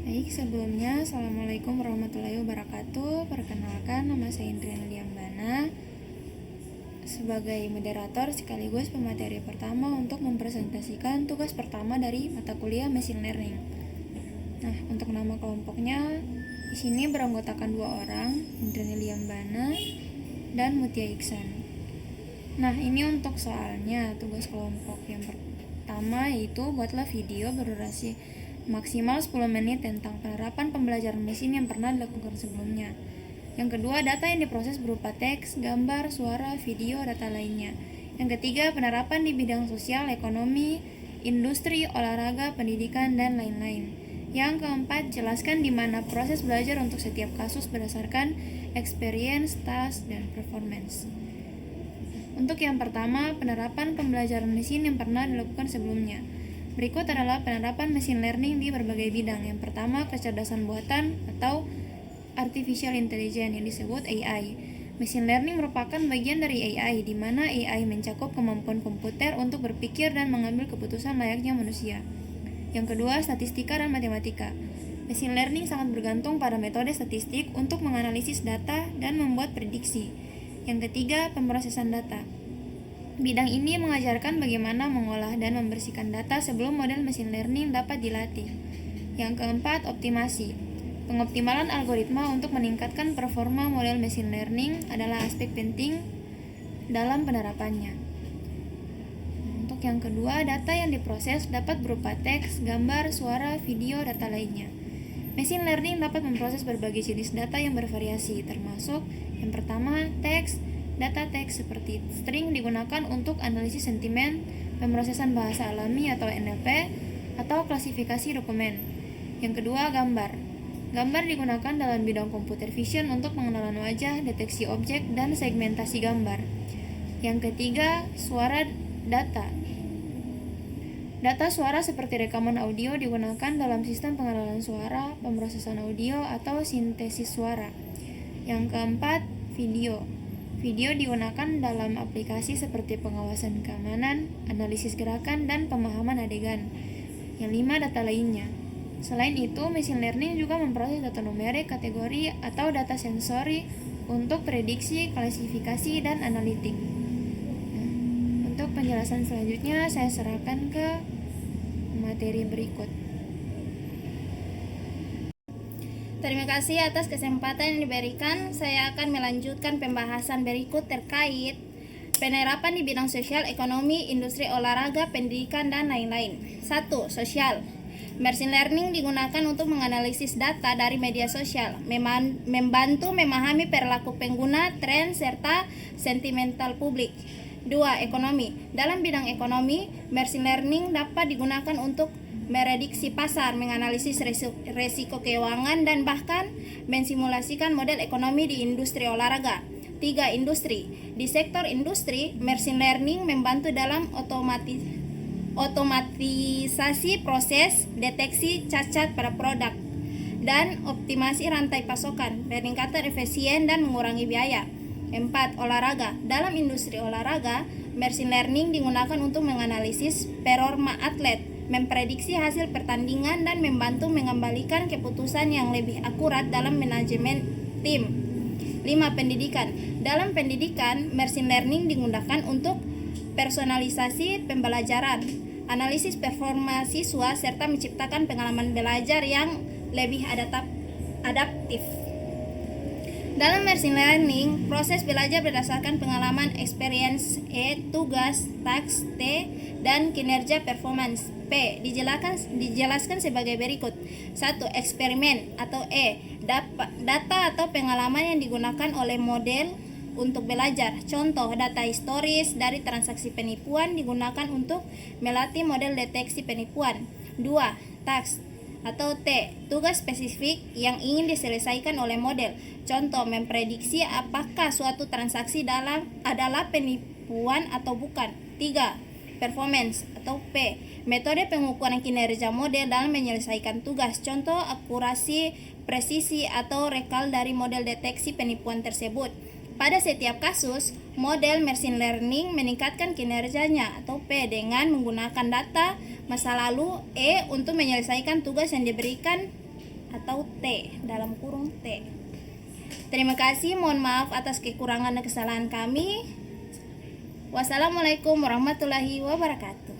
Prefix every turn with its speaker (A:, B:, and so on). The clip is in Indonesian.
A: Baik, sebelumnya Assalamualaikum warahmatullahi wabarakatuh. Perkenalkan, nama saya Indriana Liambana sebagai moderator sekaligus pemateri pertama untuk mempresentasikan tugas pertama dari mata kuliah Machine Learning. Nah, untuk nama kelompoknya di sini beranggotakan 2 orang, Indriana Liambana dan Mutia Iksan. Nah, ini untuk soalnya tugas kelompok yang pertama yaitu buatlah video berdurasi maksimal 10 menit tentang penerapan pembelajaran mesin yang pernah dilakukan sebelumnya. Yang kedua, data yang diproses berupa teks, gambar, suara, video, data lainnya. Yang ketiga, penerapan di bidang sosial, ekonomi, industri, olahraga, pendidikan, dan lain-lain. Yang keempat, jelaskan di mana proses belajar untuk setiap kasus berdasarkan experience, task, dan performance. Untuk yang pertama, penerapan pembelajaran mesin yang pernah dilakukan sebelumnya. Berikut adalah penerapan machine learning di berbagai bidang. Yang pertama, kecerdasan buatan atau artificial intelligence yang disebut AI. Machine learning merupakan bagian dari AI, di mana AI mencakup kemampuan komputer untuk berpikir dan mengambil keputusan layaknya manusia. Yang kedua, statistika dan matematika. Machine learning sangat bergantung pada metode statistik untuk menganalisis data dan membuat prediksi. Yang ketiga, pemrosesan data. Bidang ini mengajarkan bagaimana mengolah dan membersihkan data sebelum model machine learning dapat dilatih. Yang keempat, optimasi. Pengoptimalan algoritma untuk meningkatkan performa model machine learning adalah aspek penting dalam penerapannya. Untuk yang kedua, data yang diproses dapat berupa teks, gambar, suara, video, data lainnya. Machine learning dapat memproses berbagai jenis data yang bervariasi, termasuk yang pertama, teks. Data teks seperti string digunakan untuk analisis sentimen, pemrosesan bahasa alami atau NLP, atau klasifikasi dokumen. Yang kedua, gambar. Gambar digunakan dalam bidang computer vision untuk pengenalan wajah, deteksi objek, dan segmentasi gambar. Yang ketiga, suara data. Data suara seperti rekaman audio digunakan dalam sistem pengenalan suara, pemrosesan audio, atau sintesis suara. Yang keempat, video. Video digunakan dalam aplikasi seperti pengawasan keamanan, analisis gerakan, dan pemahaman adegan. Yang 5, data lainnya. Selain itu, machine learning juga memproses data numerik, kategori, atau data sensori untuk prediksi, klasifikasi, dan analitik. Nah, untuk penjelasan selanjutnya, saya serahkan ke materi berikut.
B: Terima kasih atas kesempatan yang diberikan. Saya akan melanjutkan pembahasan berikut terkait penerapan di bidang sosial, ekonomi, industri, olahraga, pendidikan, dan lain-lain. 1. Sosial. Machine learning digunakan untuk menganalisis data dari media sosial, membantu memahami perilaku pengguna, tren, serta sentimental publik. 2. Ekonomi. Dalam bidang ekonomi, machine learning dapat digunakan untuk merediksi pasar, menganalisis resiko keuangan, dan bahkan mensimulasikan model ekonomi di industri olahraga. 3. Industri. Di sektor industri, machine learning membantu dalam otomatisasi proses, deteksi cacat pada produk, dan optimasi rantai pasokan, peningkatan efisien dan mengurangi biaya. 4. Olahraga. Dalam industri olahraga, machine learning digunakan untuk menganalisis performa atlet, memprediksi hasil pertandingan, dan membantu mengembalikan keputusan yang lebih akurat dalam manajemen tim. 5. Pendidikan. Dalam pendidikan, machine learning digunakan untuk personalisasi pembelajaran, analisis performa siswa, serta menciptakan pengalaman belajar yang lebih adaptif. Dalam machine learning, proses belajar berdasarkan pengalaman experience E, tugas, task T, dan kinerja performance P dijelaskan sebagai berikut. 1. Eksperimen atau E, data atau pengalaman yang digunakan oleh model untuk belajar. Contoh, data historis dari transaksi penipuan digunakan untuk melatih model deteksi penipuan. 2. Task atau T, tugas spesifik yang ingin diselesaikan oleh model. Contoh, memprediksi apakah suatu transaksi adalah penipuan atau bukan. 3. Performance atau P, metode pengukuran kinerja model dalam menyelesaikan tugas. Contoh, akurasi, presisi, atau rekal dari model deteksi penipuan tersebut. Pada setiap kasus, model machine learning meningkatkan kinerjanya atau P dengan menggunakan data masa lalu, E untuk menyelesaikan tugas yang diberikan atau T dalam kurung T. Terima kasih, mohon maaf atas kekurangan dan kesalahan kami. Wassalamualaikum warahmatullahi wabarakatuh.